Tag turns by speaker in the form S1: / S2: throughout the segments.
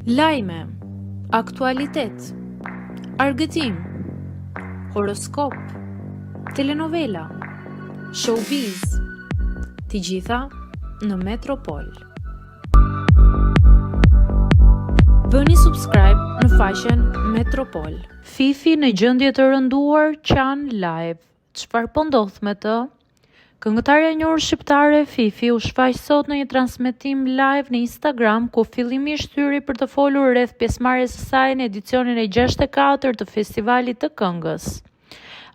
S1: Lajme, aktualitet, argëtim, horoskop, telenovela, showbiz, të gjitha në Metropol. Bëni subscribe në faqen Metropol. Fifi në gjendje të rënduar qan live. Çfarë po ndodh me të? Këngëtarja e njohur shqiptare Fifi u shfaq sot në një transmetim live në Instagram ku fillimisht hyri për të folur rreth pjesëmarrjes së saj në edicionin e 64 të festivalit të këngës.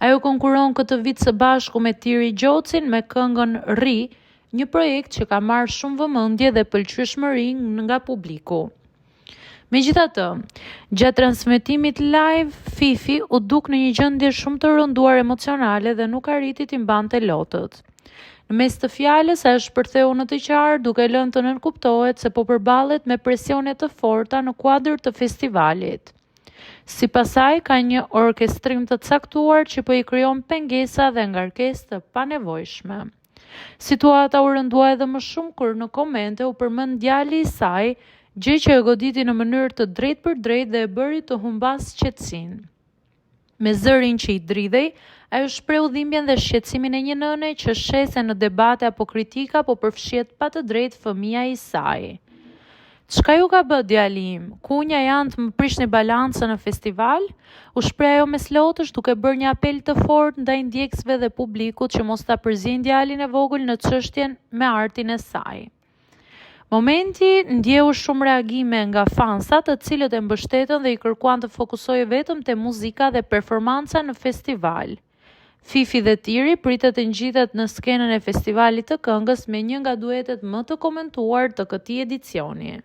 S1: Ajo konkuron këtë vit së bashku me Tiri Gjocin me këngën Ri, një projekt që ka marrë shumë vëmendje dhe pëlqyeshmëri nga publiku. Megjithatë, gjatë transmetimit live, Fifi u duk në një gjendje shumë të rënduar emocionale dhe nuk arriti t'i mbante lotët. Në mes të fjalës, ajo shpërtheu në të qartë duke lënë të nënkuptohet se po përballet me presione të forta në kuadër të festivalit. Sipas saj, ka një orkestrim të caktuar që po i krijon pengesa dhe ngarkesë të panevojshme. Situata u rëndua edhe më shumë kur në komente u përmend djali i saj, gjë që e goditi në mënyrë të drejtpërdrejtë dhe e bëri të humbas qetësinë. Me zërin që i dridhej, ajo shpreu dhimbjen dhe shqetësimin e një nëne që sheh se në debate apo kritika po përfshihet pa të drejtë fëmia i saj. Çka ju ka bë djali im? Kunja janë të më prishni balancën në festival? U shpreh ajo mes lotësh duke bërë një apel të fortë ndaj ndjekësve dhe publikut që mos ta përziejnë djalin e vogël në çështjen me artin e saj. Momenti ndjeu shumë reagime nga fansat, të cilët e mbështetën dhe i kërkuan të fokusojë vetëm te muzika dhe performanca në festival. Fifi dhe Tiri pritet të ngjitet në skenën e festivalit të këngës me një nga duetet më të komentuar të këtij edicioni.